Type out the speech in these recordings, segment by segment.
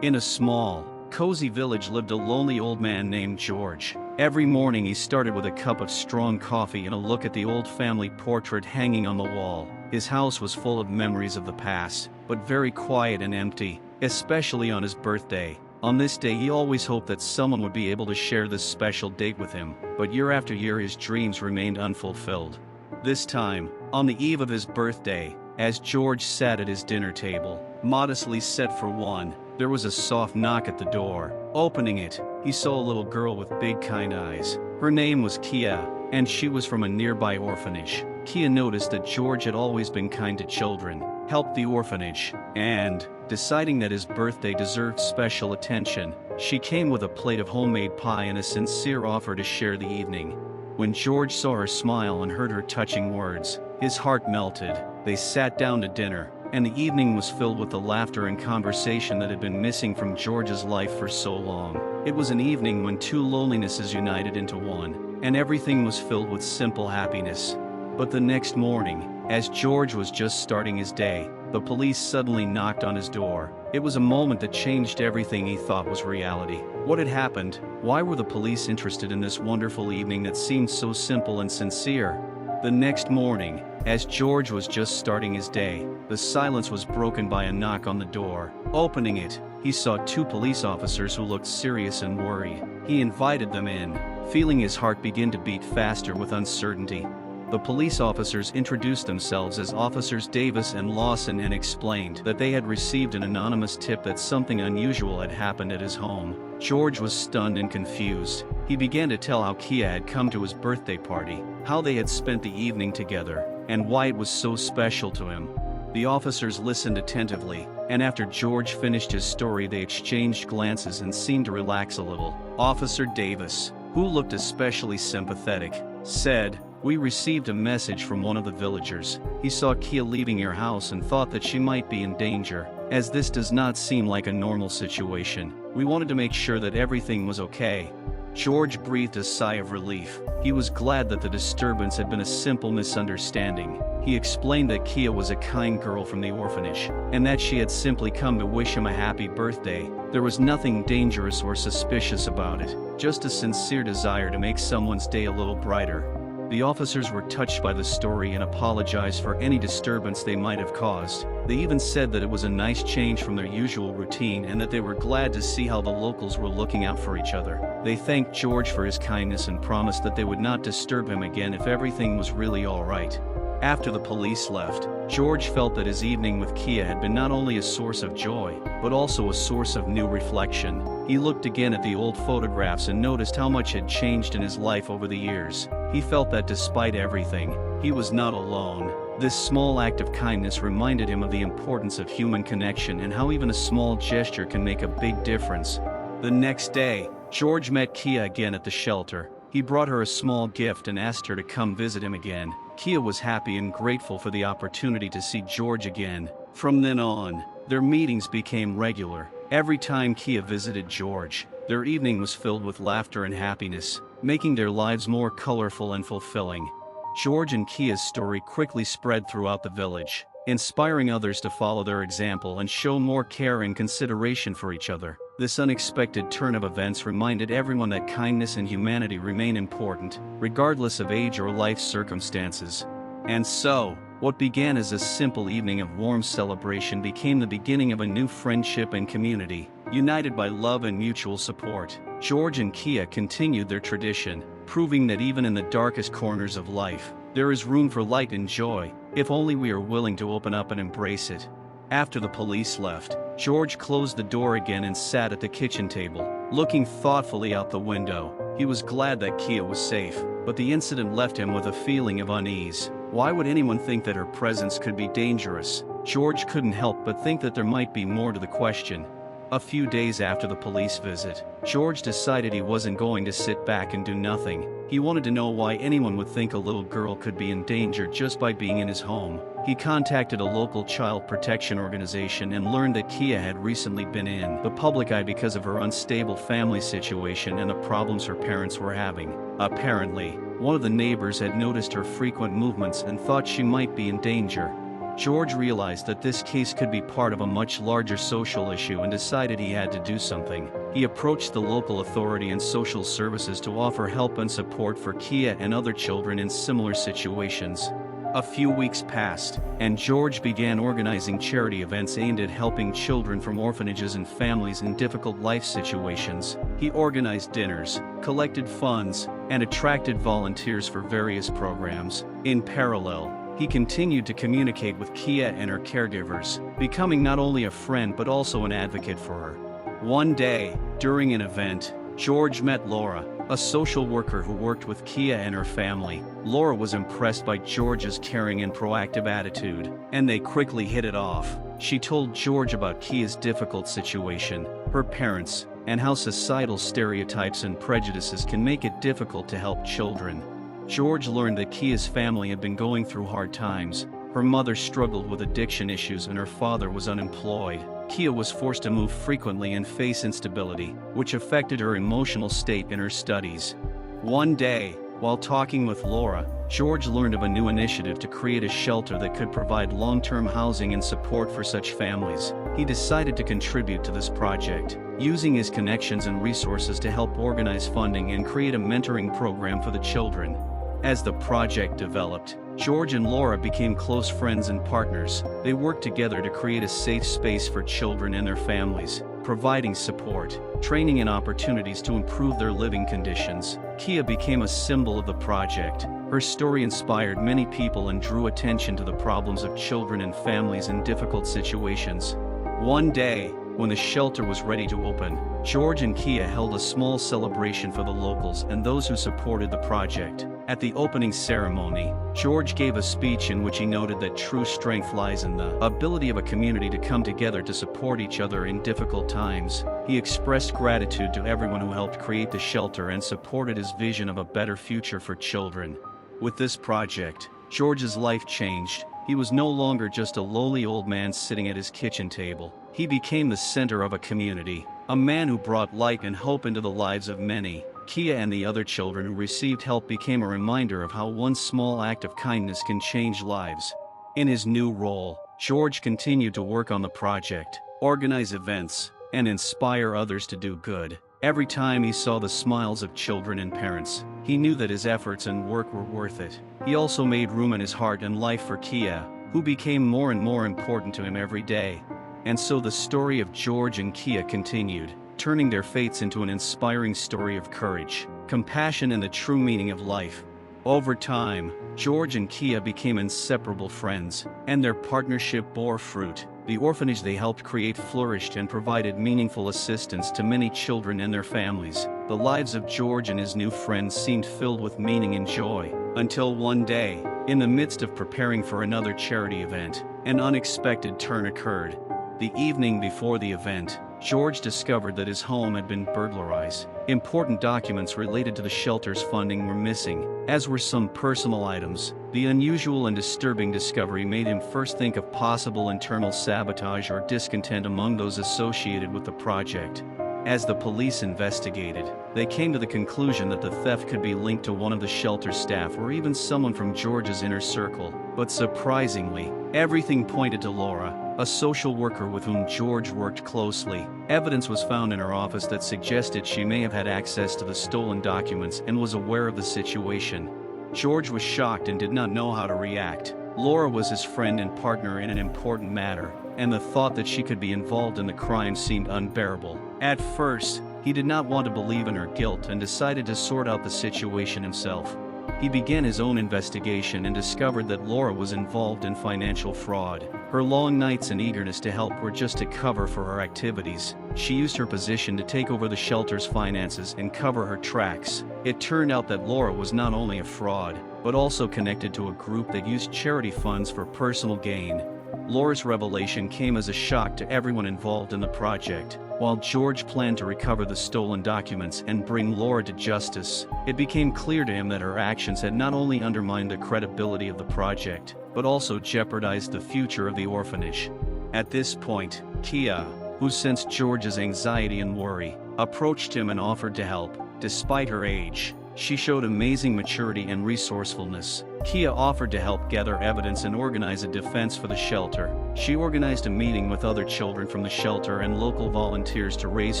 In a small, cozy village lived a lonely old man named George. Every morning he started with a cup of strong coffee and a look at the old family portrait hanging on the wall. His house was full of memories of the past, but very quiet and empty, especially on his birthday. On this day he always hoped that someone would be able to share this special date with him, but year after year his dreams remained unfulfilled. This time, on the eve of his birthday, as George sat at his dinner table, modestly set for one, there was a soft knock at the door. Opening it, he saw a little girl with big kind eyes. Her name was Kia, and she was from a nearby orphanage. Kia noticed that George had always been kind to children, helped the orphanage, and, deciding that his birthday deserved special attention, she came with a plate of homemade pie and a sincere offer to share the evening. When George saw her smile and heard her touching words, his heart melted. They sat down to dinner, and the evening was filled with the laughter and conversation that had been missing from George's life for so long. It was an evening when two lonelinesses united into one, and everything was filled with simple happiness. But the next morning, as George was just starting his day, the police suddenly knocked on his door. It was a moment that changed everything he thought was reality. What had happened? Why were the police interested in this wonderful evening that seemed so simple and sincere? The next morning, as George was just starting his day, the silence was broken by a knock on the door. Opening it, he saw two police officers who looked serious and worried. He invited them in, feeling his heart begin to beat faster with uncertainty. The police officers introduced themselves as Officers Davis and Lawson and explained that they had received an anonymous tip that something unusual had happened at his home. George was stunned and confused. He began to tell how Kia had come to his birthday party, how they had spent the evening together, and why it was so special to him. The officers listened attentively, and after George finished his story they exchanged glances and seemed to relax a little. Officer Davis, who looked especially sympathetic, said, "We received a message from one of the villagers. He saw Kia leaving your house and thought that she might be in danger. As this does not seem like a normal situation, we wanted to make sure that everything was okay." George breathed a sigh of relief. He was glad that the disturbance had been a simple misunderstanding. He explained that Kia was a kind girl from the orphanage, and that she had simply come to wish him a happy birthday. There was nothing dangerous or suspicious about it, just a sincere desire to make someone's day a little brighter. The officers were touched by the story and apologized for any disturbance they might have caused. They even said that it was a nice change from their usual routine and that they were glad to see how the locals were looking out for each other. They thanked George for his kindness and promised that they would not disturb him again if everything was really all right. After the police left, George felt that his evening with Kia had been not only a source of joy, but also a source of new reflection. He looked again at the old photographs and noticed how much had changed in his life over the years. He felt that despite everything, he was not alone. This small act of kindness reminded him of the importance of human connection and how even a small gesture can make a big difference. The next day, George met Kia again at the shelter. He brought her a small gift and asked her to come visit him again. Kia was happy and grateful for the opportunity to see George again. From then on, their meetings became regular. Every time Kia visited George, their evening was filled with laughter and happiness, making their lives more colorful and fulfilling. George and Kia's story quickly spread throughout the village, inspiring others to follow their example and show more care and consideration for each other. This unexpected turn of events reminded everyone that kindness and humanity remain important, regardless of age or life circumstances. And so, what began as a simple evening of warm celebration became the beginning of a new friendship and community, united by love and mutual support. George and Kia continued their tradition, proving that even in the darkest corners of life, there is room for light and joy, if only we are willing to open up and embrace it. After the police left, George closed the door again and sat at the kitchen table, looking thoughtfully out the window. He was glad that Kia was safe, but the incident left him with a feeling of unease. Why would anyone think that her presence could be dangerous? George couldn't help but think that there might be more to the question. A few days after the police visit, George decided he wasn't going to sit back and do nothing. He wanted to know why anyone would think a little girl could be in danger just by being in his home. He contacted a local child protection organization and learned that Kia had recently been in the public eye because of her unstable family situation and the problems her parents were having. Apparently, one of the neighbors had noticed her frequent movements and thought she might be in danger. George realized that this case could be part of a much larger social issue and decided he had to do something. He approached the local authority and social services to offer help and support for Kia and other children in similar situations. A few weeks passed, and George began organizing charity events aimed at helping children from orphanages and families in difficult life situations. He organized dinners, collected funds, and attracted volunteers for various programs. In parallel, he continued to communicate with Kia and her caregivers, becoming not only a friend but also an advocate for her. One day, during an event, George met Laura, a social worker who worked with Kia and her family. Laura was impressed by George's caring and proactive attitude, and they quickly hit it off. She told George about Kia's difficult situation, her parents, and how societal stereotypes and prejudices can make it difficult to help children. George learned that Kia's family had been going through hard times. Her mother struggled with addiction issues and her father was unemployed. Kia was forced to move frequently and face instability, which affected her emotional state in her studies. One day, while talking with Laura, George learned of a new initiative to create a shelter that could provide long-term housing and support for such families. He decided to contribute to this project, using his connections and resources to help organize funding and create a mentoring program for the children. As the project developed, George and Laura became close friends and partners. They worked together to create a safe space for children and their families, providing support, training and opportunities to improve their living conditions. Kia became a symbol of the project. Her story inspired many people and drew attention to the problems of children and families in difficult situations. One day, when the shelter was ready to open, George and Kia held a small celebration for the locals and those who supported the project. At the opening ceremony, George gave a speech in which he noted that true strength lies in the ability of a community to come together to support each other in difficult times. He expressed gratitude to everyone who helped create the shelter and supported his vision of a better future for children. With this project, George's life changed. He was no longer just a lowly old man sitting at his kitchen table. He became the center of a community, a man who brought light and hope into the lives of many. Kia and the other children who received help became a reminder of how one small act of kindness can change lives. In his new role, George continued to work on the project, organize events, and inspire others to do good. Every time he saw the smiles of children and parents, he knew that his efforts and work were worth it. He also made room in his heart and life for Kia, who became more and more important to him every day. And so the story of George and Kia continued, turning their fates into an inspiring story of courage, compassion, and the true meaning of life. Over time, George and Kia became inseparable friends, and their partnership bore fruit. The orphanage they helped create flourished and provided meaningful assistance to many children and their families. The lives of George and his new friends seemed filled with meaning and joy, until one day, in the midst of preparing for another charity event, an unexpected turn occurred. The evening before the event, George discovered that his home had been burglarized. Important documents related to the shelter's funding were missing, as were some personal items. The unusual and disturbing discovery made him first think of possible internal sabotage or discontent among those associated with the project. As the police investigated, they came to the conclusion that the theft could be linked to one of the shelter staff or even someone from George's inner circle. But surprisingly, everything pointed to Laura, a social worker with whom George worked closely. Evidence was found in her office that suggested she may have had access to the stolen documents and was aware of the situation. George was shocked and did not know how to react. Laura was his friend and partner in an important matter, and the thought that she could be involved in the crime seemed unbearable. At first, he did not want to believe in her guilt and decided to sort out the situation himself. He began his own investigation and discovered that Laura was involved in financial fraud. Her long nights and eagerness to help were just a cover for her activities. She used her position to take over the shelter's finances and cover her tracks. It turned out that Laura was not only a fraud, but also connected to a group that used charity funds for personal gain. Laura's revelation came as a shock to everyone involved in the project. While George planned to recover the stolen documents and bring Laura to justice, it became clear to him that her actions had not only undermined the credibility of the project, but also jeopardized the future of the orphanage. At this point, Kia, who sensed George's anxiety and worry, approached him and offered to help. Despite her age, she showed amazing maturity and resourcefulness. Kia offered to help gather evidence and organize a defense for the shelter. She organized a meeting with other children from the shelter and local volunteers to raise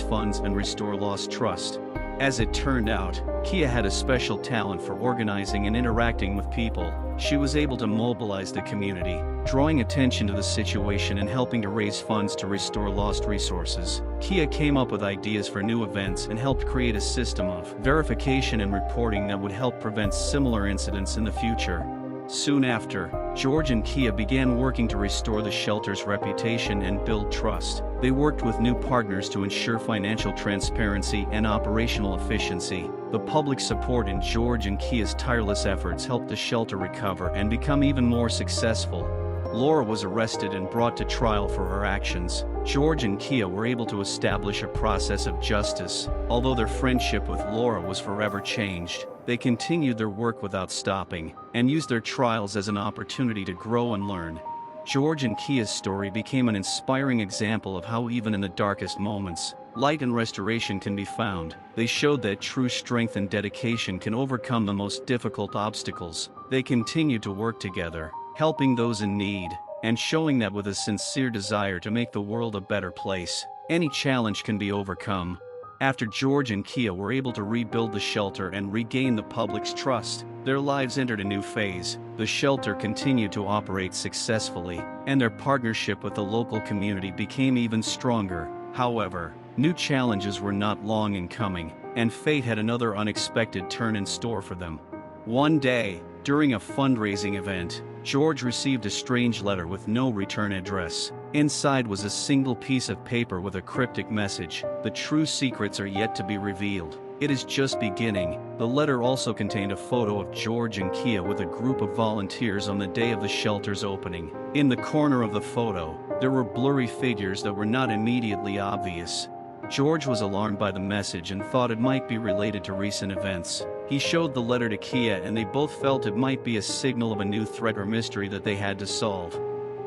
funds and restore lost trust. As it turned out, Kia had a special talent for organizing and interacting with people. She was able to mobilize the community, drawing attention to the situation and helping to raise funds to restore lost resources. Kia came up with ideas for new events and helped create a system of verification and reporting that would help prevent similar incidents in the future. Soon after, George and Kia began working to restore the shelter's reputation and build trust. They worked with new partners to ensure financial transparency and operational efficiency. The public support in George and Kia's tireless efforts helped the shelter recover and become even more successful. Laura was arrested and brought to trial for her actions. George and Kia were able to establish a process of justice. Although their friendship with Laura was forever changed, they continued their work without stopping, and used their trials as an opportunity to grow and learn. George and Kia's story became an inspiring example of how even in the darkest moments, light and restoration can be found. They showed that true strength and dedication can overcome the most difficult obstacles. They continued to work together, helping those in need, and showing that with a sincere desire to make the world a better place, any challenge can be overcome. After George and Kia were able to rebuild the shelter and regain the public's trust, their lives entered a new phase. The shelter continued to operate successfully, and their partnership with the local community became even stronger. However, new challenges were not long in coming, and fate had another unexpected turn in store for them. One day, during a fundraising event, George received a strange letter with no return address. Inside was a single piece of paper with a cryptic message: "The true secrets are yet to be revealed. It is just beginning." The letter also contained a photo of George and Kia with a group of volunteers on the day of the shelter's opening. In the corner of the photo, there were blurry figures that were not immediately obvious. George was alarmed by the message and thought it might be related to recent events. He showed the letter to Kia and they both felt it might be a signal of a new threat or mystery that they had to solve.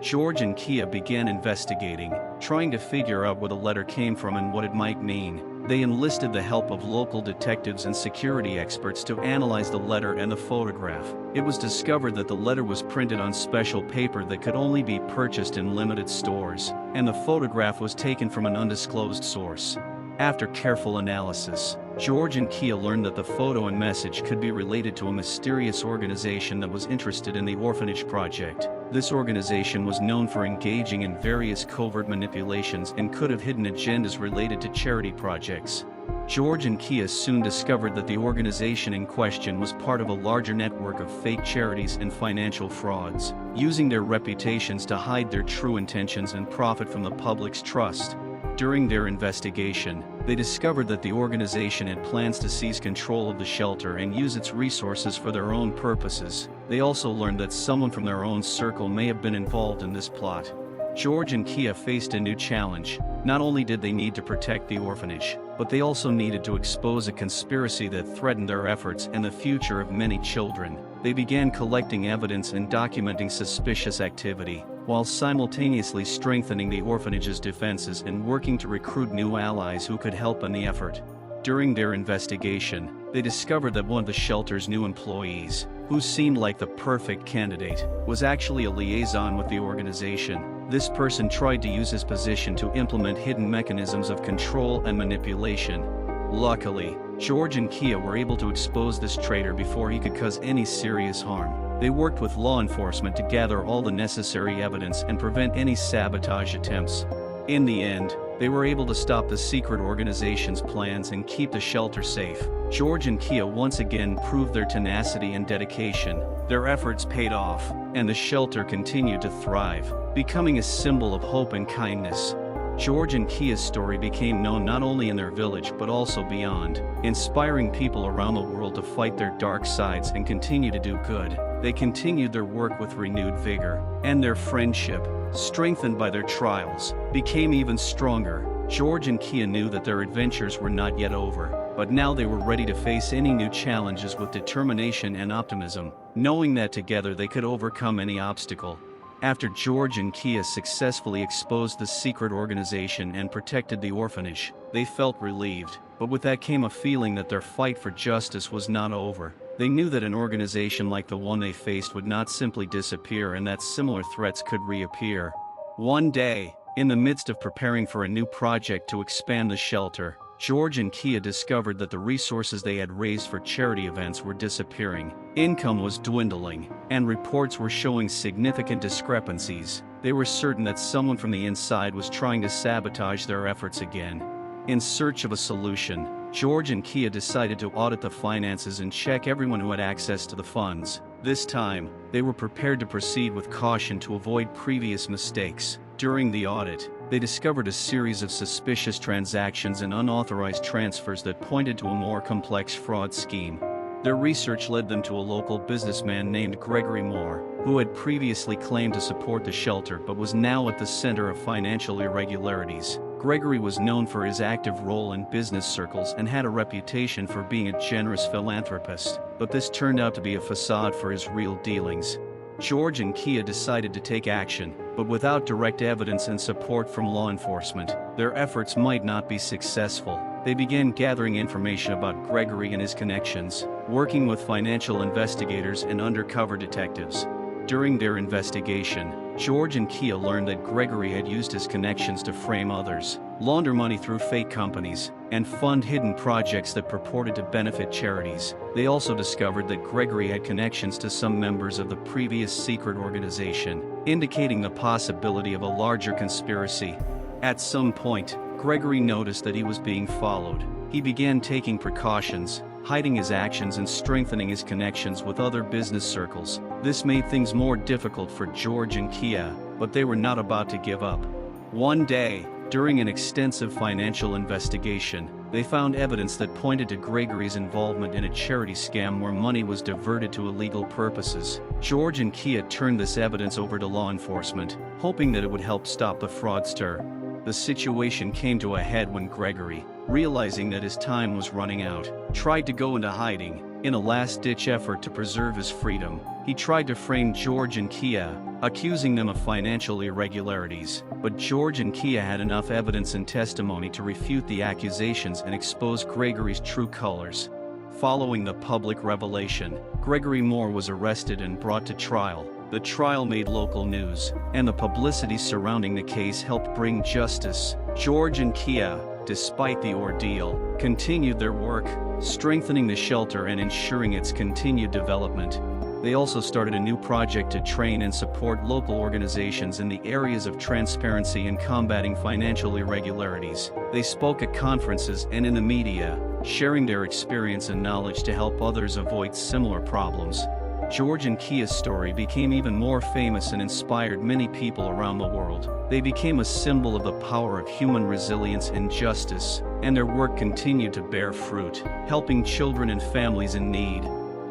George and Kia began investigating, trying to figure out where the letter came from and what it might mean. They enlisted the help of local detectives and security experts to analyze the letter and the photograph. It was discovered that the letter was printed on special paper that could only be purchased in limited stores, and the photograph was taken from an undisclosed source. After careful analysis, George and Kia learned that the photo and message could be related to a mysterious organization that was interested in the orphanage project. This organization was known for engaging in various covert manipulations and could have hidden agendas related to charity projects. George and Kia soon discovered that the organization in question was part of a larger network of fake charities and financial frauds, using their reputations to hide their true intentions and profit from the public's trust. During their investigation, they discovered that the organization had plans to seize control of the shelter and use its resources for their own purposes. They also learned that someone from their own circle may have been involved in this plot. George and Kia faced a new challenge. Not only did they need to protect the orphanage, but they also needed to expose a conspiracy that threatened their efforts and the future of many children. They began collecting evidence and documenting suspicious activity, while simultaneously strengthening the orphanage's defenses and working to recruit new allies who could help in the effort. During their investigation, they discovered that one of the shelter's new employees, who seemed like the perfect candidate, was actually a liaison with the organization. This person tried to use his position to implement hidden mechanisms of control and manipulation. Luckily, George and Kia were able to expose this traitor before he could cause any serious harm. They worked with law enforcement to gather all the necessary evidence and prevent any sabotage attempts. In the end, they were able to stop the secret organization's plans and keep the shelter safe. George and Kia once again proved their tenacity and dedication. Their efforts paid off, and the shelter continued to thrive, becoming a symbol of hope and kindness. George and Kia's story became known not only in their village but also beyond, inspiring people around the world to fight their dark sides and continue to do good. They continued their work with renewed vigor, and their friendship, strengthened by their trials, became even stronger. George and Kia knew that their adventures were not yet over, but now they were ready to face any new challenges with determination and optimism, knowing that together they could overcome any obstacle. After George and Kia successfully exposed the secret organization and protected the orphanage, they felt relieved, but with that came a feeling that their fight for justice was not over. They knew that an organization like the one they faced would not simply disappear and that similar threats could reappear. One day, in the midst of preparing for a new project to expand the shelter, George and Kia discovered that the resources they had raised for charity events were disappearing. Income was dwindling, and reports were showing significant discrepancies. They were certain that someone from the inside was trying to sabotage their efforts again. In search of a solution, George and Kia decided to audit the finances and check everyone who had access to the funds. This time, they were prepared to proceed with caution to avoid previous mistakes. During the audit, they discovered a series of suspicious transactions and unauthorized transfers that pointed to a more complex fraud scheme. Their research led them to a local businessman named Gregory Moore, who had previously claimed to support the shelter but was now at the center of financial irregularities. Gregory was known for his active role in business circles and had a reputation for being a generous philanthropist, but this turned out to be a facade for his real dealings. George and Kia decided to take action, but without direct evidence and support from law enforcement, their efforts might not be successful. They began gathering information about Gregory and his connections, working with financial investigators and undercover detectives. During their investigation, George and Kia learned that Gregory had used his connections to frame others, launder money through fake companies, and fund hidden projects that purported to benefit charities. They also discovered that Gregory had connections to some members of the previous secret organization, indicating the possibility of a larger conspiracy. At some point, Gregory noticed that he was being followed. He began taking precautions, hiding his actions and strengthening his connections with other business circles. This made things more difficult for George and Kia, but they were not about to give up. One day, during an extensive financial investigation, they found evidence that pointed to Gregory's involvement in a charity scam where money was diverted to illegal purposes. George and Kia turned this evidence over to law enforcement, hoping that it would help stop the fraudster. The situation came to a head when Gregory, realizing that his time was running out, tried to go into hiding. In a last-ditch effort to preserve his freedom, he tried to frame George and Kia, accusing them of financial irregularities. But George and Kia had enough evidence and testimony to refute the accusations and expose Gregory's true colors. Following the public revelation, Gregory Moore was arrested and brought to trial. The trial made local news, and the publicity surrounding the case helped bring justice. George and Kia, despite the ordeal, continued their work, strengthening the shelter and ensuring its continued development. They also started a new project to train and support local organizations in the areas of transparency and combating financial irregularities. They spoke at conferences and in the media, sharing their experience and knowledge to help others avoid similar problems. George and Kia's story became even more famous and inspired many people around the world. They became a symbol of the power of human resilience and justice, and their work continued to bear fruit, helping children and families in need.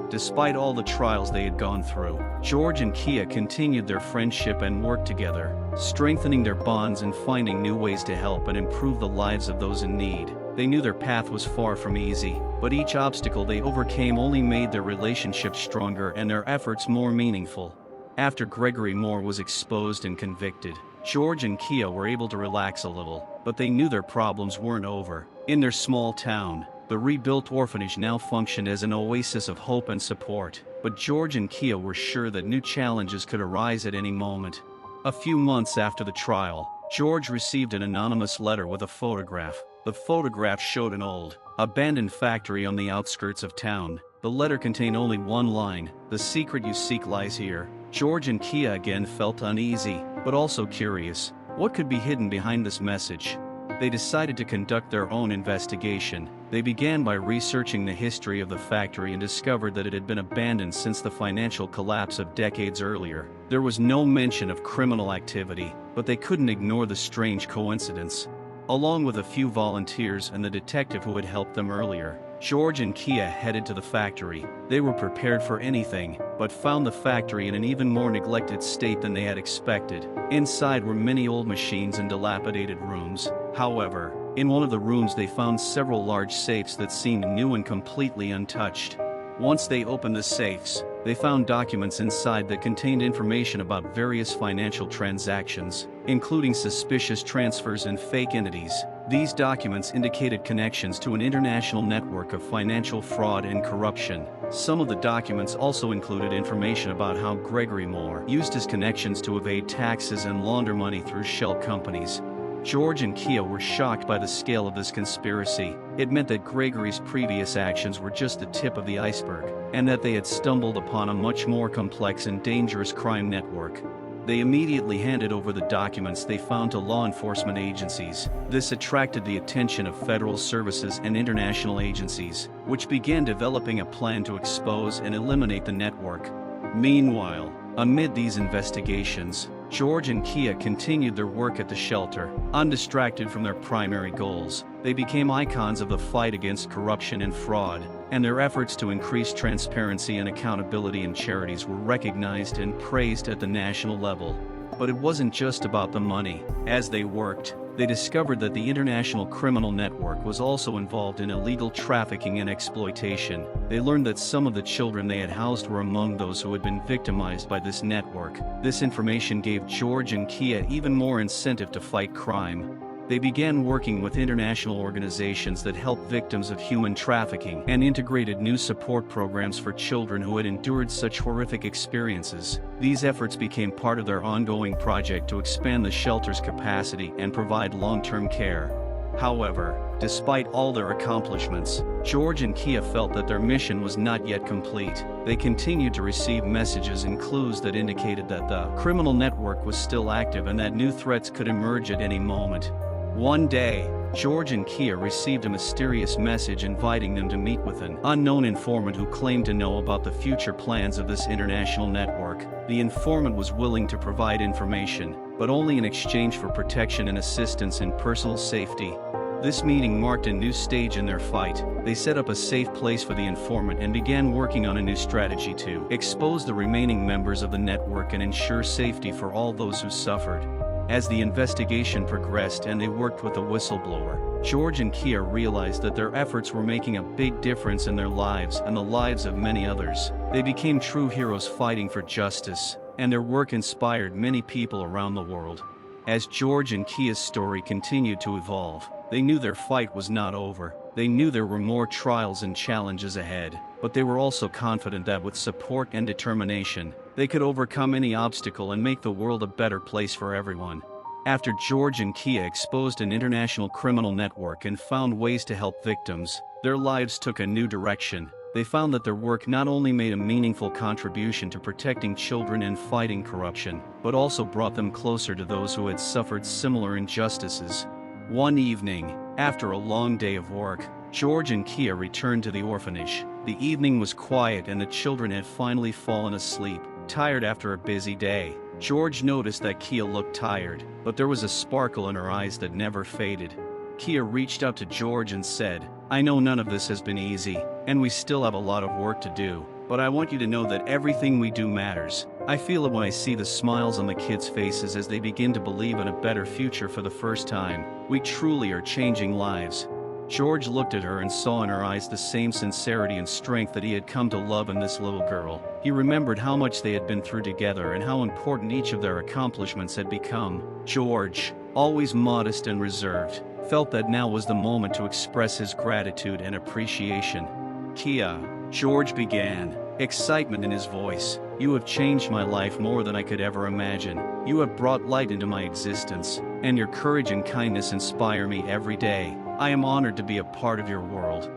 Despite all the trials they had gone through, George and Kia continued their friendship and worked together, strengthening their bonds and finding new ways to help and improve the lives of those in need. They knew their path was far from easy, but each obstacle they overcame only made their relationship stronger and their efforts more meaningful. After Gregory Moore was exposed and convicted, George and Kia were able to relax a little, but they knew their problems weren't over. In their small town, the rebuilt orphanage now functioned as an oasis of hope and support, but George and Kia were sure that new challenges could arise at any moment. A few months after the trial, George received an anonymous letter with a photograph. The photograph showed an old, abandoned factory on the outskirts of town. The letter contained only one line: "The secret you seek lies here." George and Kia again felt uneasy, but also curious. What could be hidden behind this message? They decided to conduct their own investigation. They began by researching the history of the factory and discovered that it had been abandoned since the financial collapse of decades earlier. There was no mention of criminal activity, but they couldn't ignore the strange coincidence. Along with a few volunteers and the detective who had helped them earlier, George and Kia headed to the factory. They were prepared for anything, but found the factory in an even more neglected state than they had expected. Inside were many old machines and dilapidated rooms. However, in one of the rooms they found several large safes that seemed new and completely untouched. Once they opened the safes, They found documents inside that contained information about various financial transactions, including suspicious transfers and fake entities. These documents indicated connections to an international network of financial fraud and corruption. Some of the documents also included information about how Gregory Moore used his connections to evade taxes and launder money through shell companies. George and Kia were shocked by the scale of this conspiracy. It meant that Gregory's previous actions were just the tip of the iceberg, and that they had stumbled upon a much more complex and dangerous crime network. They immediately handed over the documents they found to law enforcement agencies. This attracted the attention of federal services and international agencies, which began developing a plan to expose and eliminate the network. Meanwhile, amid these investigations, George and Kia continued their work at the shelter, undistracted from their primary goals. They became icons of the fight against corruption and fraud, and their efforts to increase transparency and accountability in charities were recognized and praised at the national level. But it wasn't just about the money. As they worked, they discovered that the international criminal network was also involved in illegal trafficking and exploitation. They learned that some of the children they had housed were among those who had been victimized by this network. This information gave George and Kia even more incentive to fight crime. They began working with international organizations that helped victims of human trafficking and integrated new support programs for children who had endured such horrific experiences. These efforts became part of their ongoing project to expand the shelter's capacity and provide long-term care. However, despite all their accomplishments, George and Kia felt that their mission was not yet complete. They continued to receive messages and clues that indicated that the criminal network was still active and that new threats could emerge at any moment. One day, George and Kia received a mysterious message inviting them to meet with an unknown informant who claimed to know about the future plans of this international network. The informant was willing to provide information, but only in exchange for protection and assistance in personal safety. This meeting marked a new stage in their fight. They set up a safe place for the informant and began working on a new strategy to expose the remaining members of the network and ensure safety for all those who suffered. As the investigation progressed and they worked with the whistleblower, George and Kia realized that their efforts were making a big difference in their lives and the lives of many others. They became true heroes fighting for justice, and their work inspired many people around the world. As George and Kia's story continued to evolve, they knew their fight was not over. They knew there were more trials and challenges ahead, but they were also confident that with support and determination, they could overcome any obstacle and make the world a better place for everyone. After George and Kia exposed an international criminal network and found ways to help victims, their lives took a new direction. They found that their work not only made a meaningful contribution to protecting children and fighting corruption, but also brought them closer to those who had suffered similar injustices. One evening, after a long day of work, George and Kia returned to the orphanage. The evening was quiet and the children had finally fallen asleep, tired after a busy day. George noticed that Kia looked tired, but there was a sparkle in her eyes that never faded. Kia reached out to George and said, "I know none of this has been easy, and we still have a lot of work to do, but I want you to know that everything we do matters. I feel it when I see the smiles on the kids' faces as they begin to believe in a better future for the first time. We truly are changing lives." George looked at her and saw in her eyes the same sincerity and strength that he had come to love in this little girl. He remembered how much they had been through together and how important each of their accomplishments had become. George, always modest and reserved, felt that now was the moment to express his gratitude and appreciation. "Kia," George began, excitement in his voice, "you have changed my life more than I could ever imagine. You have brought light into my existence, and your courage and kindness inspire me every day. I am honored to be a part of your world."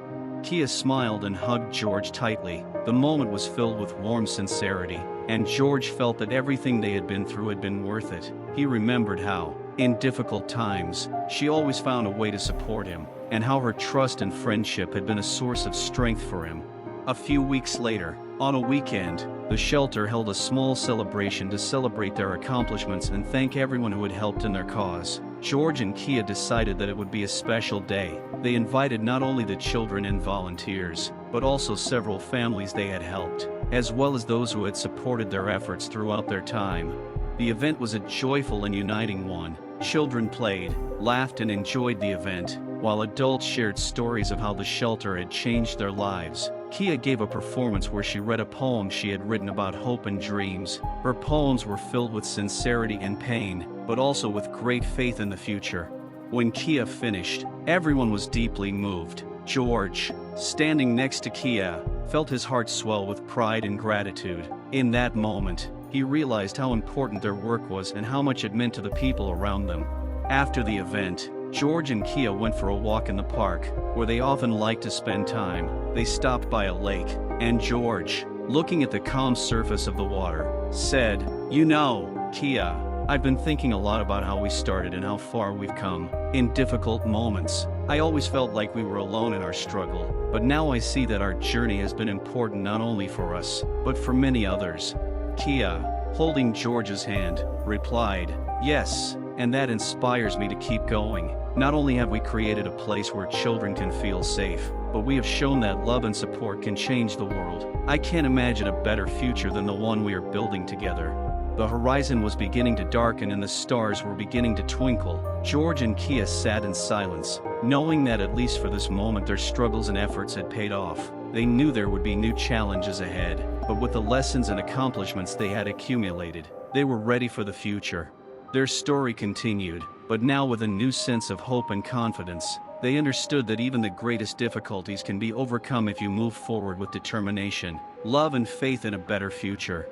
Kia smiled and hugged George tightly. The moment was filled with warm sincerity, and George felt that everything they had been through had been worth it. He remembered how, in difficult times, she always found a way to support him, and how her trust and friendship had been a source of strength for him. A few weeks later, on a weekend, the shelter held a small celebration to celebrate their accomplishments and thank everyone who had helped in their cause. George and Kia decided that it would be a special day. They invited not only the children and volunteers, but also several families they had helped, as well as those who had supported their efforts throughout their time. The event was a joyful and uniting one. Children played, laughed, and enjoyed the event, while adults shared stories of how the shelter had changed their lives. Kia gave a performance where she read a poem she had written about hope and dreams. Her poems were filled with sincerity and pain, but also with great faith in the future. When Kia finished, everyone was deeply moved. George, standing next to Kia, felt his heart swell with pride and gratitude. In that moment, he realized how important their work was and how much it meant to the people around them. After the event, George and Kia went for a walk in the park, where they often liked to spend time. They stopped by a lake, and George, looking at the calm surface of the water, said, "You know, Kia, I've been thinking a lot about how we started and how far we've come. In difficult moments, I always felt like we were alone in our struggle, but now I see that our journey has been important not only for us, but for many others." Kia, holding George's hand, replied, "Yes, and that inspires me to keep going. Not only have we created a place where children can feel safe, but we have shown that love and support can change the world. I can't imagine a better future than the one we are building together." The horizon was beginning to darken and the stars were beginning to twinkle. George and Kia sat in silence, knowing that at least for this moment their struggles and efforts had paid off. They knew there would be new challenges ahead, but with the lessons and accomplishments they had accumulated, they were ready for the future. Their story continued, but now with a new sense of hope and confidence. They understood that even the greatest difficulties can be overcome if you move forward with determination, love and faith in a better future.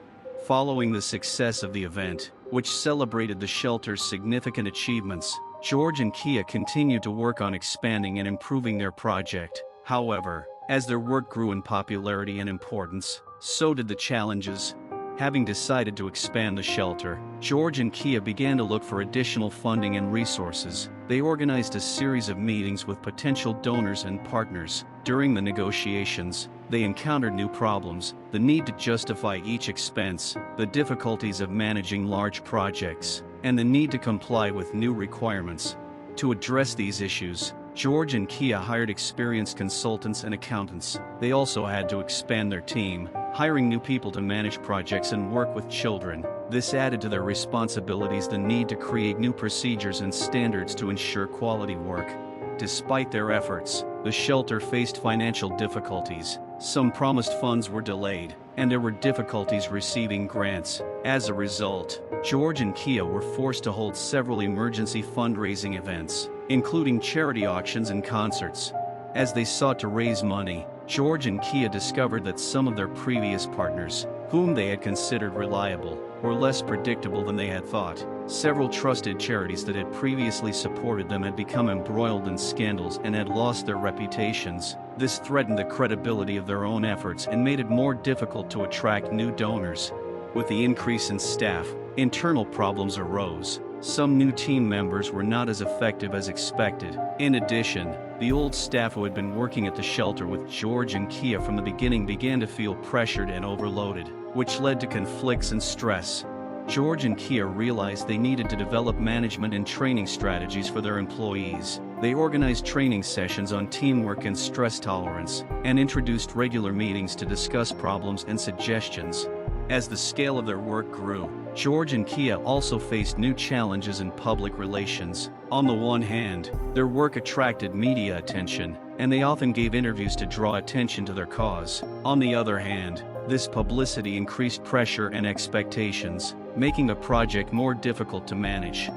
Following the success of the event, which celebrated the shelter's significant achievements, George and Kia continued to work on expanding and improving their project. However, as their work grew in popularity and importance, so did the challenges. Having decided to expand the shelter, George and Kia began to look for additional funding and resources. They organized a series of meetings with potential donors and partners. During the negotiations, they encountered new problems: the need to justify each expense, the difficulties of managing large projects, and the need to comply with new requirements. To address these issues, George and Kia hired experienced consultants and accountants. They also had to expand their team, hiring new people to manage projects and work with children. This added to their responsibilities the need to create new procedures and standards to ensure quality work. Despite their efforts, the shelter faced financial difficulties. Some promised funds were delayed, and there were difficulties receiving grants. As a result, George and Kia were forced to hold several emergency fundraising events, including charity auctions and concerts. As they sought to raise money, George and Kia discovered that some of their previous partners, whom they had considered reliable, were less predictable than they had thought. Several trusted charities that had previously supported them had become embroiled in scandals and had lost their reputations. This threatened the credibility of their own efforts and made it more difficult to attract new donors. With the increase in staff, internal problems arose. Some new team members were not as effective as expected. In addition, the old staff who had been working at the shelter with George and Kia from the beginning began to feel pressured and overloaded, which led to conflicts and stress. George and Kia realized they needed to develop management and training strategies for their employees. They organized training sessions on teamwork and stress tolerance, and introduced regular meetings to discuss problems and suggestions. As the scale of their work grew, George and Kia also faced new challenges in public relations. On the one hand, their work attracted media attention, and they often gave interviews to draw attention to their cause. On the other hand, this publicity increased pressure and expectations, making the project more difficult to manage.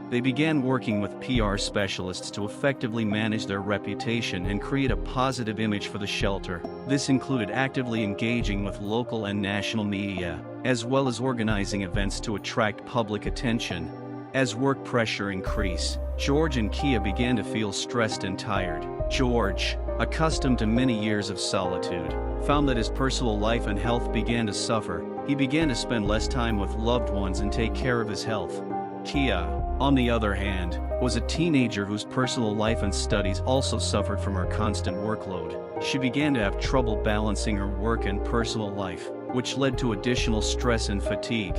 They began working with PR specialists to effectively manage their reputation and create a positive image for the shelter. This included actively engaging with local and national media, as well as organizing events to attract public attention. As work pressure increased, George and Kia began to feel stressed and tired. George, accustomed to many years of solitude, found that his personal life and health began to suffer. He began to spend less time with loved ones and take care of his health. Kia, on the other hand, was a teenager whose personal life and studies also suffered from her constant workload. She began to have trouble balancing her work and personal life, which led to additional stress and fatigue.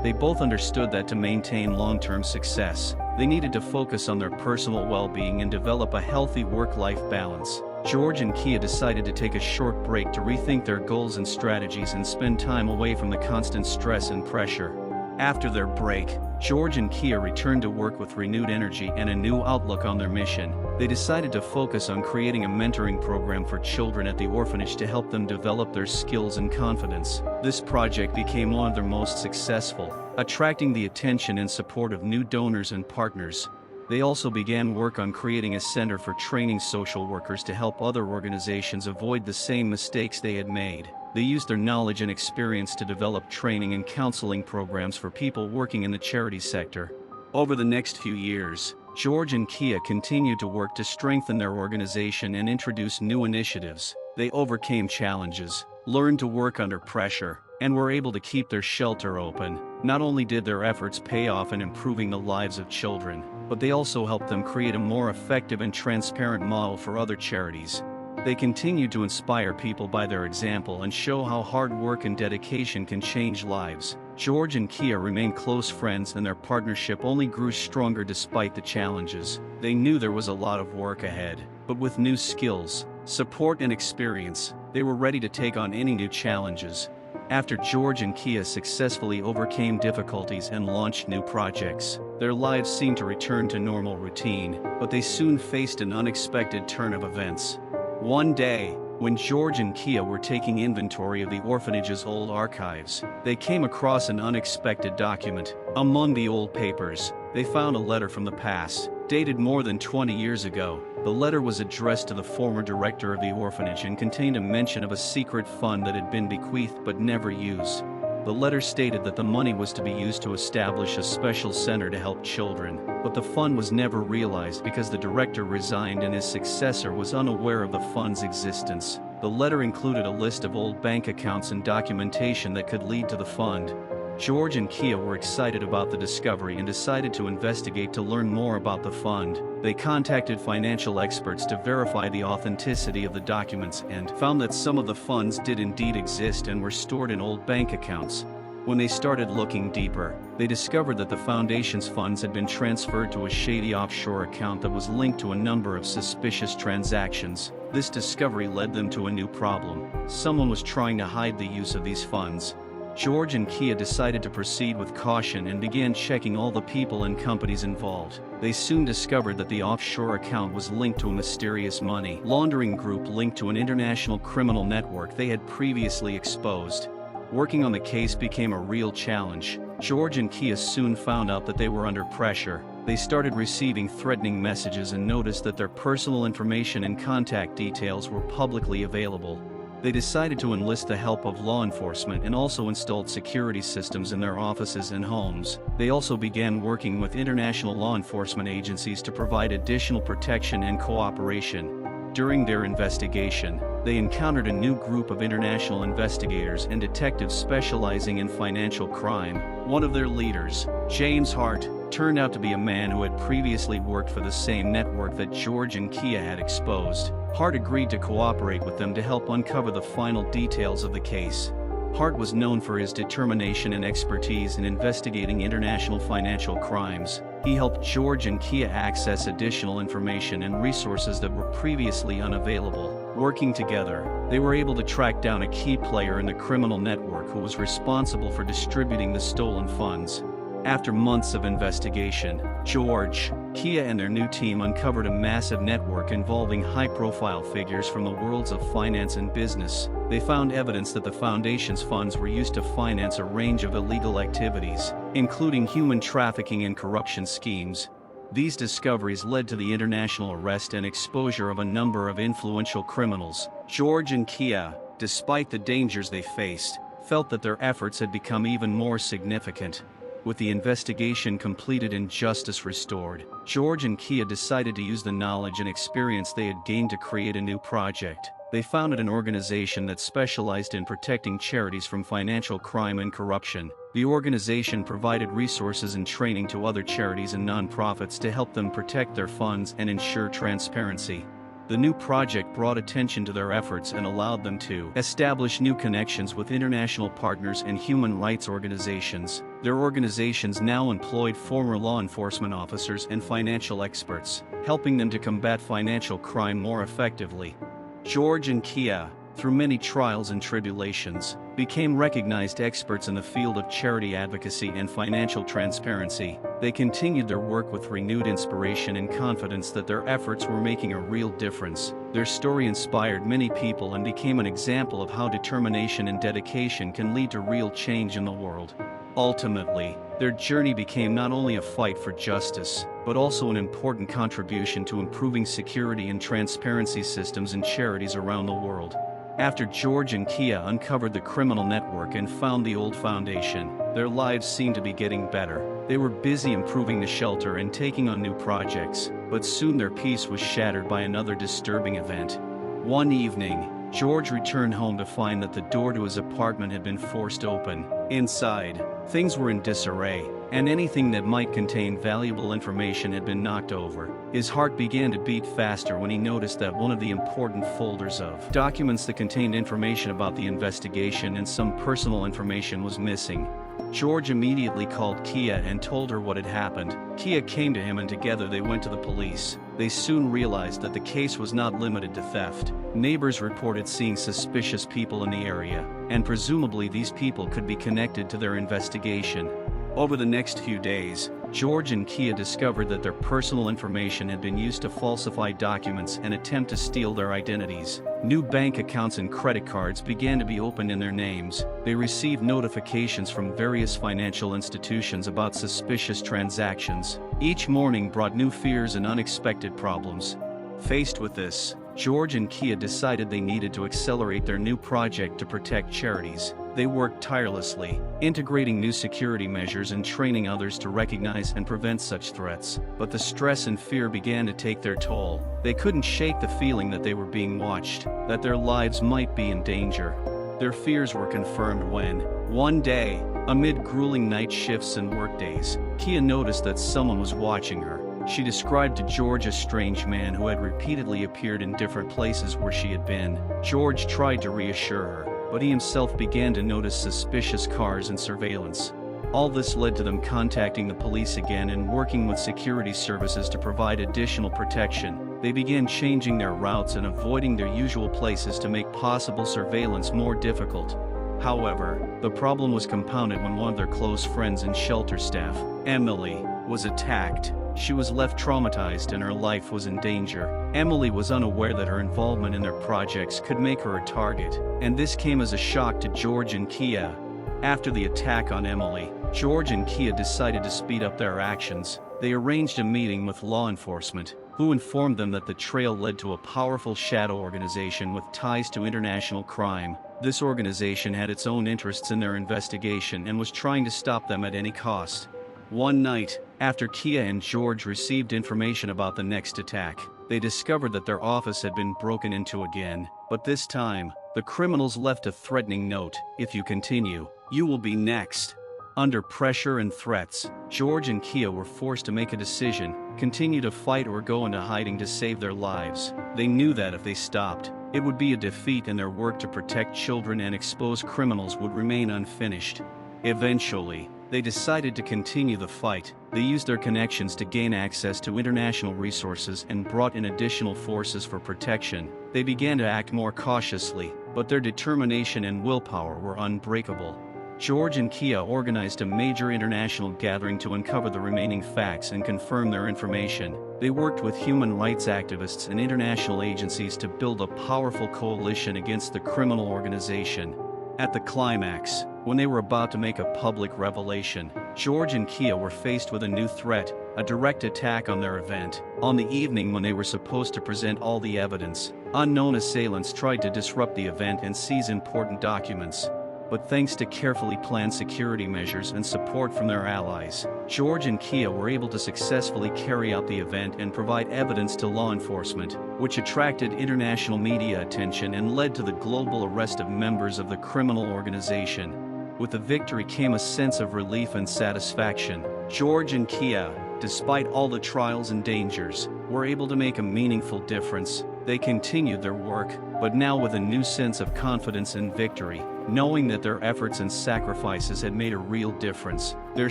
They both understood that to maintain long-term success, they needed to focus on their personal well-being and develop a healthy work-life balance. George and Kia decided to take a short break to rethink their goals and strategies and spend time away from the constant stress and pressure. After their break, George and Kia returned to work with renewed energy and a new outlook on their mission. They decided to focus on creating a mentoring program for children at the orphanage to help them develop their skills and confidence. This project became one of their most successful, attracting the attention and support of new donors and partners. They also began work on creating a center for training social workers to help other organizations avoid the same mistakes they had made. They used their knowledge and experience to develop training and counseling programs for people working in the charity sector. Over the next few years, George and Kia continued to work to strengthen their organization and introduce new initiatives. They overcame challenges, learned to work under pressure, and were able to keep their shelter open. Not only did their efforts pay off in improving the lives of children, but they also helped them create a more effective and transparent model for other charities. They continued to inspire people by their example and show how hard work and dedication can change lives. George and Kia remained close friends, and their partnership only grew stronger despite the challenges. They knew there was a lot of work ahead, but with new skills, support and experience, they were ready to take on any new challenges. After George and Kia successfully overcame difficulties and launched new projects, their lives seemed to return to normal routine, but they soon faced an unexpected turn of events. One day, when George and Kia were taking inventory of the orphanage's old archives, they came across an unexpected document. Among the old papers, they found a letter from the past, dated more than 20 years ago. The letter was addressed to the former director of the orphanage and contained a mention of a secret fund that had been bequeathed but never used. The letter stated that the money was to be used to establish a special center to help children, but the fund was never realized because the director resigned and his successor was unaware of the fund's existence. The letter included a list of old bank accounts and documentation that could lead to the fund. George and Kia were excited about the discovery and decided to investigate to learn more about the fund. They contacted financial experts to verify the authenticity of the documents and found that some of the funds did indeed exist and were stored in old bank accounts. When they started looking deeper, they discovered that the foundation's funds had been transferred to a shady offshore account that was linked to a number of suspicious transactions. This discovery led them to a new problem. Someone was trying to hide the use of these funds. George and Kia decided to proceed with caution and began checking all the people and companies involved. They soon discovered that the offshore account was linked to a mysterious money laundering group linked to an international criminal network they had previously exposed. Working on the case became a real challenge. George and Kia soon found out that they were under pressure. They started receiving threatening messages and noticed that their personal information and contact details were publicly available. They decided to enlist the help of law enforcement and also installed security systems in their offices and homes. They also began working with international law enforcement agencies to provide additional protection and cooperation. During their investigation, they encountered a new group of international investigators and detectives specializing in financial crime. One of their leaders, James Hart, turned out to be a man who had previously worked for the same network that George and Kia had exposed. Hart agreed to cooperate with them to help uncover the final details of the case. Hart was known for his determination and expertise in investigating international financial crimes. He helped George and Kia access additional information and resources that were previously unavailable. Working together, they were able to track down a key player in the criminal network who was responsible for distributing the stolen funds. After months of investigation, George, Kia and their new team uncovered a massive network involving high-profile figures from the worlds of finance and business. They found evidence that the foundation's funds were used to finance a range of illegal activities, including human trafficking and corruption schemes. These discoveries led to the international arrest and exposure of a number of influential criminals. George and Kia, despite the dangers they faced, felt that their efforts had become even more significant. With the investigation completed and justice restored, George and Kia decided to use the knowledge and experience they had gained to create a new project. They founded an organization that specialized in protecting charities from financial crime and corruption. The organization provided resources and training to other charities and nonprofits to help them protect their funds and ensure transparency. The new project brought attention to their efforts and allowed them to establish new connections with international partners and human rights organizations. Their organizations now employed former law enforcement officers and financial experts, helping them to combat financial crime more effectively. George and Kia, through many trials and tribulations, became recognized experts in the field of charity advocacy and financial transparency. They continued their work with renewed inspiration and confidence that their efforts were making a real difference. Their story inspired many people and became an example of how determination and dedication can lead to real change in the world. Ultimately, their journey became not only a fight for justice, but also an important contribution to improving security and transparency systems in charities around the world. After George and Kia uncovered the criminal network and found the old foundation, their lives seemed to be getting better. They were busy improving the shelter and taking on new projects, but soon their peace was shattered by another disturbing event. One evening, George returned home to find that the door to his apartment had been forced open. Inside, things were in disarray, and anything that might contain valuable information had been knocked over. His heart began to beat faster when he noticed that one of the important folders of documents that contained information about the investigation and some personal information was missing. George immediately called Kia and told her what had happened. Kia came to him and together they went to the police. They soon realized that the case was not limited to theft. Neighbors reported seeing suspicious people in the area, and presumably these people could be connected to their investigation. Over the next few days, George and Kia discovered that their personal information had been used to falsify documents and attempt to steal their identities. New bank accounts and credit cards began to be opened in their names. They received notifications from various financial institutions about suspicious transactions. Each morning brought new fears and unexpected problems. Faced with this, George and Kia decided they needed to accelerate their new project to protect charities. They worked tirelessly, integrating new security measures and training others to recognize and prevent such threats. But the stress and fear began to take their toll. They couldn't shake the feeling that they were being watched, that their lives might be in danger. Their fears were confirmed when, one day, amid grueling night shifts and workdays, Kia noticed that someone was watching her. She described to George a strange man who had repeatedly appeared in different places where she had been. George tried to reassure her, but he himself began to notice suspicious cars and surveillance. All this led to them contacting the police again and working with security services to provide additional protection. They began changing their routes and avoiding their usual places to make possible surveillance more difficult. However, the problem was compounded when one of their close friends and shelter staff, Emily, was attacked. She was left traumatized and her life was in danger. Emily was unaware that her involvement in their projects could make her a target, and this came as a shock to George and Kia. After the attack on Emily, George and Kia decided to speed up their actions. They arranged a meeting with law enforcement, who informed them that the trail led to a powerful shadow organization with ties to international crime. This organization had its own interests in their investigation and was trying to stop them at any cost. One night, after Kia and George received information about the next attack, they discovered that their office had been broken into again. But this time, the criminals left a threatening note: "If you continue, you will be next." Under pressure and threats, George and Kia were forced to make a decision: continue to fight or go into hiding to save their lives. They knew that if they stopped, it would be a defeat and their work to protect children and expose criminals would remain unfinished. Eventually, they decided to continue the fight. They used their connections to gain access to international resources and brought in additional forces for protection. They began to act more cautiously, but their determination and willpower were unbreakable. George and Kia organized a major international gathering to uncover the remaining facts and confirm their information. They worked with human rights activists and international agencies to build a powerful coalition against the criminal organization. At the climax, when they were about to make a public revelation, George and Kia were faced with a new threat: a direct attack on their event. On the evening when they were supposed to present all the evidence, unknown assailants tried to disrupt the event and seize important documents. But thanks to carefully planned security measures and support from their allies, George and Kia were able to successfully carry out the event and provide evidence to law enforcement, which attracted international media attention and led to the global arrest of members of the criminal organization. With the victory came a sense of relief and satisfaction. George and Kia, despite all the trials and dangers, were able to make a meaningful difference. They continued their work, but now with a new sense of confidence and victory, knowing that their efforts and sacrifices had made a real difference. Their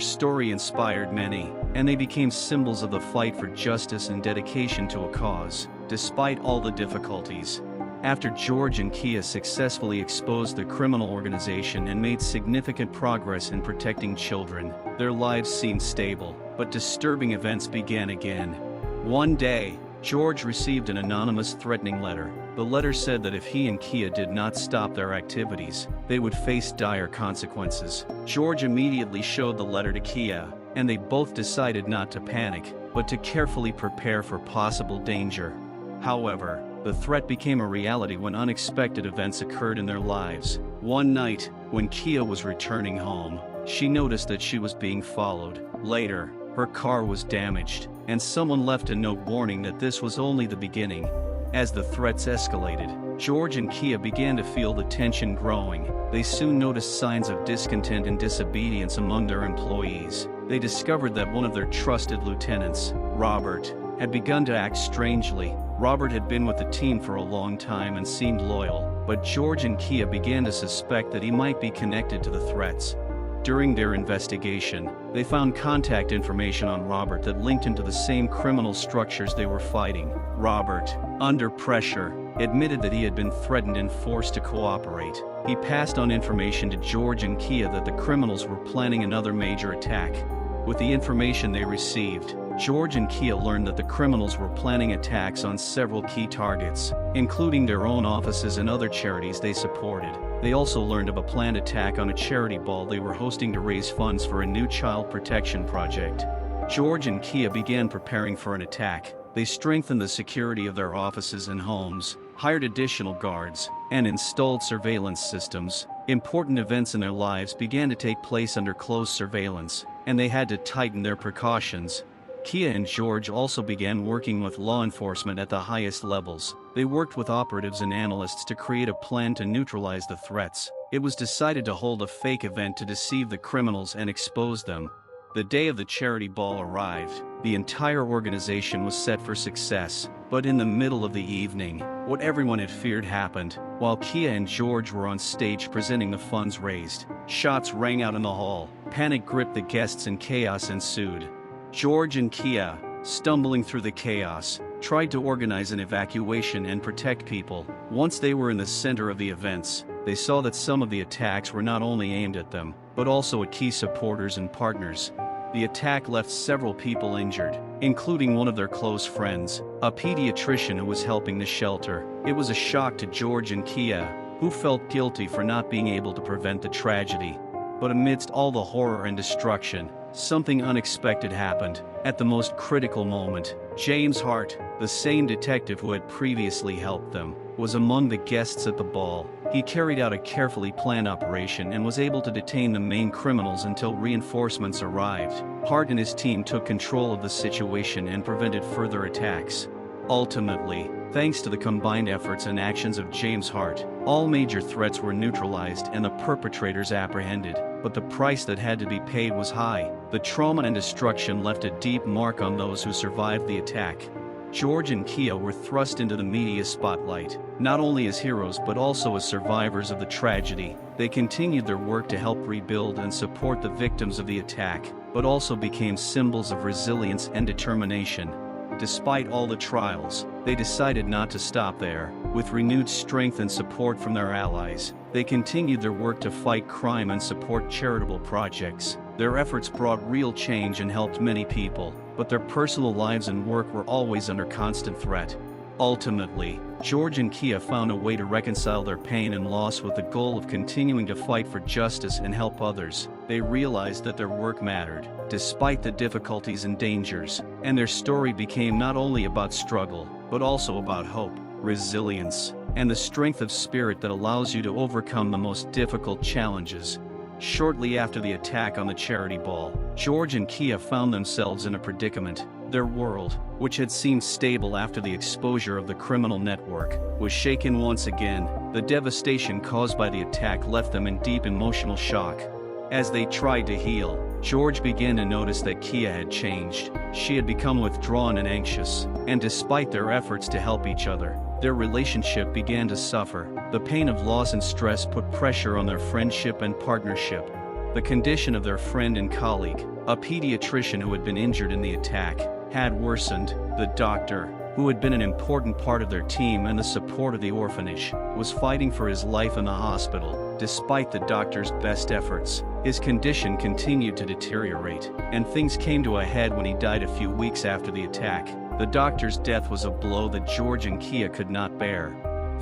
story inspired many, and they became symbols of the fight for justice and dedication to a cause. Despite all the difficulties, After George and Kia successfully exposed the criminal organization and made significant progress in protecting children, their lives seemed stable, but disturbing events began again. One day, George received an anonymous threatening letter. The letter said that if he and Kia did not stop their activities, they would face dire consequences. George immediately showed the letter to Kia, and they both decided not to panic, but to carefully prepare for possible danger. However, the threat became a reality when unexpected events occurred in their lives. One night, when Kia was returning home, she noticed that she was being followed. Later, her car was damaged, and someone left a note warning that this was only the beginning. As the threats escalated, George and Kia began to feel the tension growing. They soon noticed signs of discontent and disobedience among their employees. They discovered that one of their trusted lieutenants, Robert, had begun to act strangely. Robert had been with the team for a long time and seemed loyal, but George and Kia began to suspect that he might be connected to the threats. During their investigation, they found contact information on Robert that linked him to the same criminal structures they were fighting. Robert, under pressure, admitted that he had been threatened and forced to cooperate. He passed on information to George and Kia that the criminals were planning another major attack. With the information they received, George and Kia learned that the criminals were planning attacks on several key targets, including their own offices and other charities they supported. They also learned of a planned attack on a charity ball they were hosting to raise funds for a new child protection project. George and Kia began preparing for an attack. They strengthened the security of their offices and homes, hired additional guards, and installed surveillance systems. Important events in their lives began to take place under close surveillance, and they had to tighten their precautions. Kia and George also began working with law enforcement at the highest levels. They worked with operatives and analysts to create a plan to neutralize the threats. It was decided to hold a fake event to deceive the criminals and expose them. The day of the charity ball arrived. The entire organization was set for success, but in the middle of the evening, what everyone had feared happened. While Kia and George were on stage presenting the funds raised, shots rang out in the hall. Panic gripped the guests and chaos ensued. George and Kia, stumbling through the chaos, tried to organize an evacuation and protect people. Once they were in the center of the events, they saw that some of the attacks were not only aimed at them, but also at key supporters and partners. The attack left several people injured, including one of their close friends, a pediatrician who was helping the shelter. It was a shock to George and Kia, who felt guilty for not being able to prevent the tragedy. But amidst all the horror and destruction, something unexpected happened. At the most critical moment, James Hart, the same detective who had previously helped them, was among the guests at the ball. He carried out a carefully planned operation and was able to detain the main criminals until reinforcements arrived. Hart and his team took control of the situation and prevented further attacks. Ultimately, thanks to the combined efforts and actions of James Hart, all major threats were neutralized and the perpetrators apprehended. But the price that had to be paid was high. The trauma and destruction left a deep mark on those who survived the attack. George and Kia were thrust into the media spotlight, not only as heroes but also as survivors of the tragedy. They continued their work to help rebuild and support the victims of the attack, but also became symbols of resilience and determination. Despite all the trials, they decided not to stop there. With renewed strength and support from their allies, they continued their work to fight crime and support charitable projects. Their efforts brought real change and helped many people, but their personal lives and work were always under constant threat. Ultimately, George and Kia found a way to reconcile their pain and loss with the goal of continuing to fight for justice and help others. They realized that their work mattered, despite the difficulties and dangers, and their story became not only about struggle, but also about hope, resilience, and the strength of spirit that allows you to overcome the most difficult challenges. Shortly after the attack on the charity ball, George and Kia found themselves in a predicament. Their world, which had seemed stable after the exposure of the criminal network, was shaken once again. The devastation caused by the attack left them in deep emotional shock. As they tried to heal, George began to notice that Kia had changed. She had become withdrawn and anxious, and despite their efforts to help each other, their relationship began to suffer. The pain of loss and stress put pressure on their friendship and partnership. The condition of their friend and colleague, a pediatrician who had been injured in the attack, had worsened. The doctor, who had been an important part of their team and the support of the orphanage, was fighting for his life in the hospital. Despite the doctor's best efforts, his condition continued to deteriorate, and things came to a head when he died a few weeks after the attack. The doctor's death was a blow that George and Kia could not bear.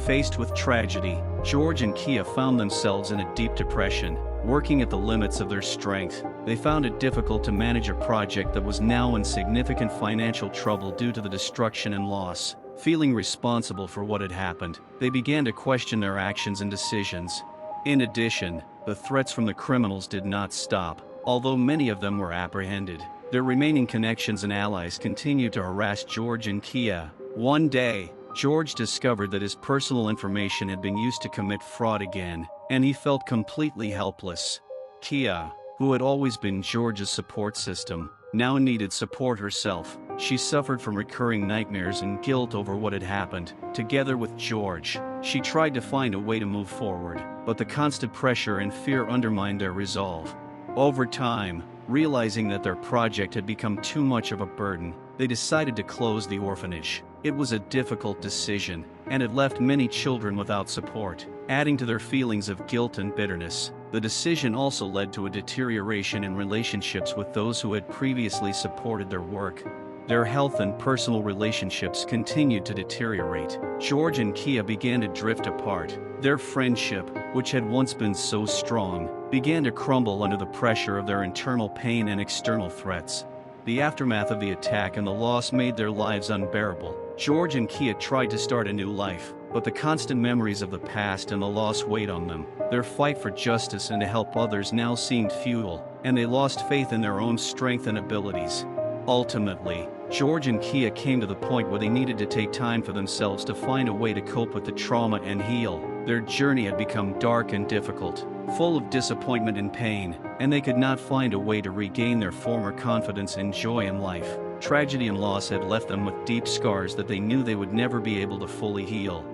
Faced with tragedy, George and Kia found themselves in a deep depression. Working at the limits of their strength, they found it difficult to manage a project that was now in significant financial trouble due to the destruction and loss. Feeling responsible for what had happened, they began to question their actions and decisions. In addition, the threats from the criminals did not stop, although many of them were apprehended. Their remaining connections and allies continued to harass George and Kia. One day, George discovered that his personal information had been used to commit fraud again, and he felt completely helpless. Kia, who had always been George's support system, now needed support herself. She suffered from recurring nightmares and guilt over what had happened. Together with George, she tried to find a way to move forward, but the constant pressure and fear undermined their resolve. Over time, realizing that their project had become too much of a burden, they decided to close the orphanage. It was a difficult decision, and it left many children without support, adding to their feelings of guilt and bitterness. The decision also led to a deterioration in relationships with those who had previously supported their work. Their health and personal relationships continued to deteriorate. George and Kia began to drift apart. Their friendship, which had once been so strong, began to crumble under the pressure of their internal pain and external threats. The aftermath of the attack and the loss made their lives unbearable. George and Kia tried to start a new life, but the constant memories of the past and the loss weighed on them. Their fight for justice and to help others now seemed futile, and they lost faith in their own strength and abilities. Ultimately, George and Kia came to the point where they needed to take time for themselves to find a way to cope with the trauma and heal. Their journey had become dark and difficult, full of disappointment and pain, and they could not find a way to regain their former confidence and joy in life. Tragedy and loss had left them with deep scars that they knew they would never be able to fully heal.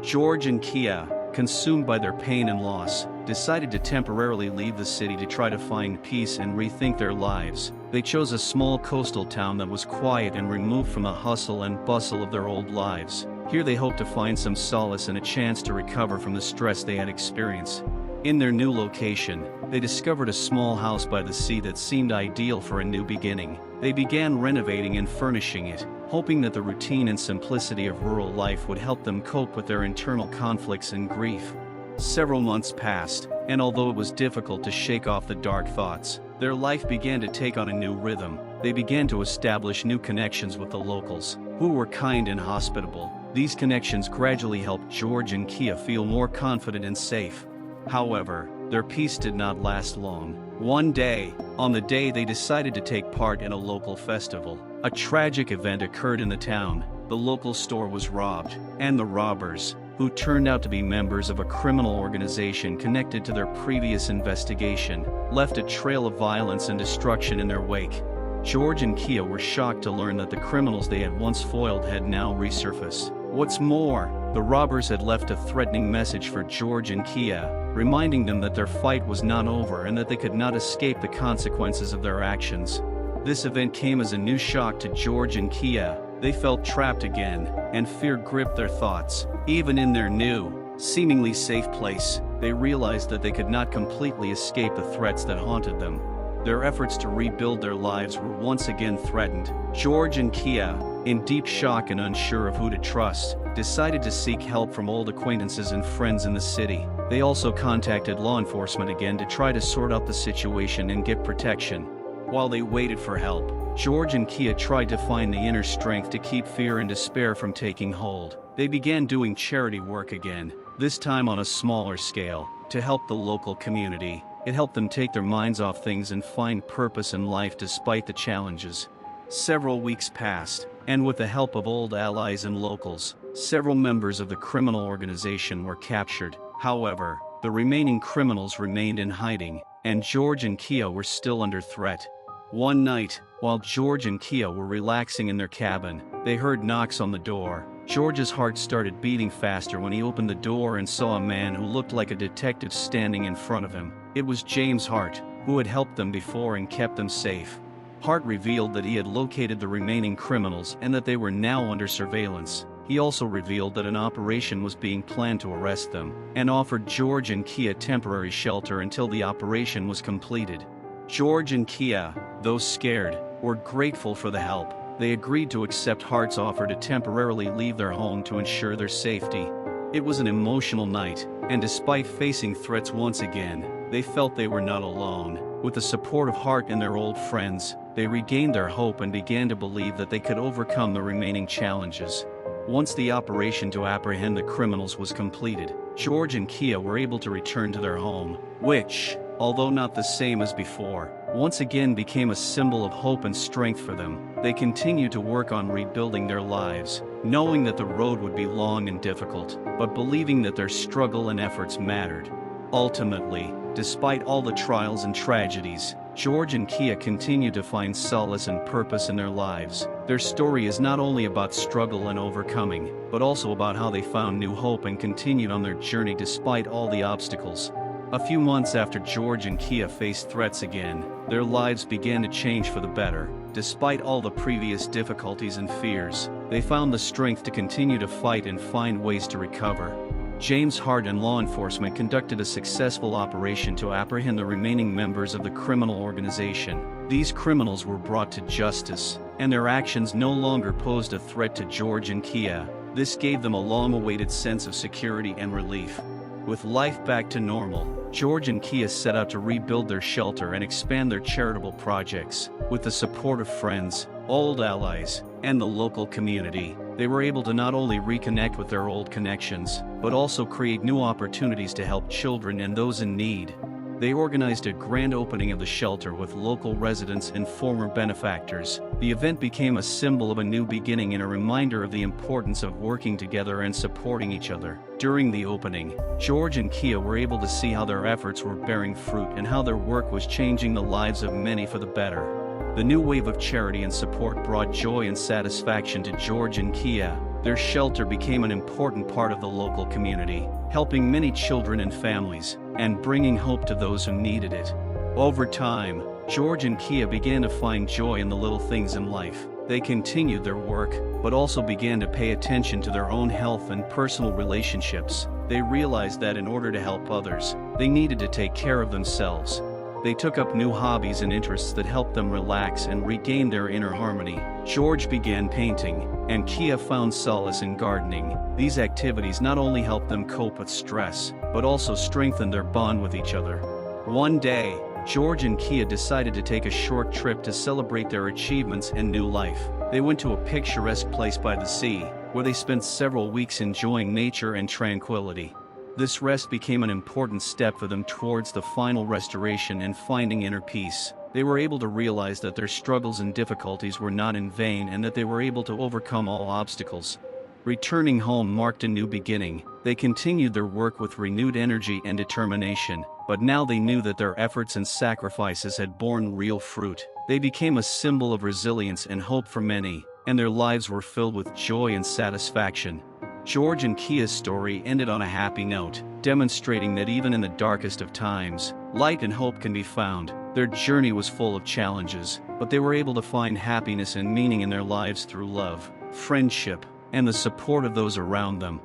George and Kia, consumed by their pain and loss, decided to temporarily leave the city to try to find peace and rethink their lives. They chose a small coastal town that was quiet and removed from the hustle and bustle of their old lives. Here they hoped to find some solace and a chance to recover from the stress they had experienced. In their new location, they discovered a small house by the sea that seemed ideal for a new beginning. They began renovating and furnishing it, hoping that the routine and simplicity of rural life would help them cope with their internal conflicts and grief. Several months passed, and although it was difficult to shake off the dark thoughts, their life began to take on a new rhythm. They began to establish new connections with the locals, who were kind and hospitable. These connections gradually helped George and Kia feel more confident and safe. However, their peace did not last long. One day, on the day they decided to take part in a local festival, a tragic event occurred in the town. The local store was robbed, and the robbers, who turned out to be members of a criminal organization connected to their previous investigation, left a trail of violence and destruction in their wake. George and Kia were shocked to learn that the criminals they had once foiled had now resurfaced. What's more, the robbers had left a threatening message for George and Kia, reminding them that their fight was not over and that they could not escape the consequences of their actions. This event came as a new shock to George and Kia. They felt trapped again, and fear gripped their thoughts. Even in their new, seemingly safe place, they realized that they could not completely escape the threats that haunted them. Their efforts to rebuild their lives were once again threatened. George and Kia, in deep shock and unsure of who to trust, decided to seek help from old acquaintances and friends in the city. They also contacted law enforcement again to try to sort out the situation and get protection. While they waited for help, George and Kia tried to find the inner strength to keep fear and despair from taking hold. They began doing charity work again, this time on a smaller scale, to help the local community. It helped them take their minds off things and find purpose in life despite the challenges. Several weeks passed, and with the help of old allies and locals, several members of the criminal organization were captured. However, the remaining criminals remained in hiding, and George and Kia were still under threat. One night, while George and Kia were relaxing in their cabin, they heard knocks on the door. George's heart started beating faster when he opened the door and saw a man who looked like a detective standing in front of him. It was James Hart, who had helped them before and kept them safe. Hart revealed that he had located the remaining criminals and that they were now under surveillance. He also revealed that an operation was being planned to arrest them, and offered George and Kia temporary shelter until the operation was completed. George and Kia, though scared, were grateful for the help. They agreed to accept Hart's offer to temporarily leave their home to ensure their safety. It was an emotional night, and despite facing threats once again, they felt they were not alone. With the support of Hart and their old friends, they regained their hope and began to believe that they could overcome the remaining challenges. Once the operation to apprehend the criminals was completed, George and Kia were able to return to their home, which, although not the same as before, once again became a symbol of hope and strength for them. They continued to work on rebuilding their lives, knowing that the road would be long and difficult, but believing that their struggle and efforts mattered. Ultimately, despite all the trials and tragedies, George and Kia continue to find solace and purpose in their lives. Their story is not only about struggle and overcoming, but also about how they found new hope and continued on their journey despite all the obstacles. A few months after George and Kia faced threats again, their lives began to change for the better. Despite all the previous difficulties and fears, they found the strength to continue to fight and find ways to recover. James Hart and law enforcement conducted a successful operation to apprehend the remaining members of the criminal organization. These criminals were brought to justice, and their actions no longer posed a threat to George and Kia. This gave them a long-awaited sense of security and relief. With life back to normal, George and Kia set out to rebuild their shelter and expand their charitable projects. With the support of friends, old allies, and the local community, they were able to not only reconnect with their old connections, but also create new opportunities to help children and those in need. They organized a grand opening of the shelter with local residents and former benefactors. The event became a symbol of a new beginning and a reminder of the importance of working together and supporting each other. During the opening, George and Kia were able to see how their efforts were bearing fruit and how their work was changing the lives of many for the better. The new wave of charity and support brought joy and satisfaction to George and Kia. Their shelter became an important part of the local community, helping many children and families, and bringing hope to those who needed it. Over time, George and Kia began to find joy in the little things in life. They continued their work, but also began to pay attention to their own health and personal relationships. They realized that in order to help others, they needed to take care of themselves. They took up new hobbies and interests that helped them relax and regain their inner harmony. George began painting, and Kia found solace in gardening. These activities not only helped them cope with stress, but also strengthened their bond with each other. One day, George and Kia decided to take a short trip to celebrate their achievements and new life. They went to a picturesque place by the sea, where they spent several weeks enjoying nature and tranquility. This rest became an important step for them towards the final restoration and finding inner peace. They were able to realize that their struggles and difficulties were not in vain and that they were able to overcome all obstacles. Returning home marked a new beginning. They continued their work with renewed energy and determination, but now they knew that their efforts and sacrifices had borne real fruit. They became a symbol of resilience and hope for many, and their lives were filled with joy and satisfaction. George and Kia's story ended on a happy note, demonstrating that even in the darkest of times, light and hope can be found. Their journey was full of challenges, but they were able to find happiness and meaning in their lives through love, friendship, and the support of those around them.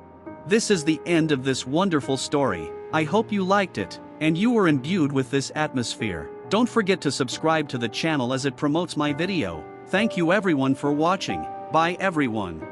This is the end of this wonderful story. I hope you liked it, and you were imbued with this atmosphere. Don't forget to subscribe to the channel as it promotes my video. Thank you everyone for watching. Bye everyone.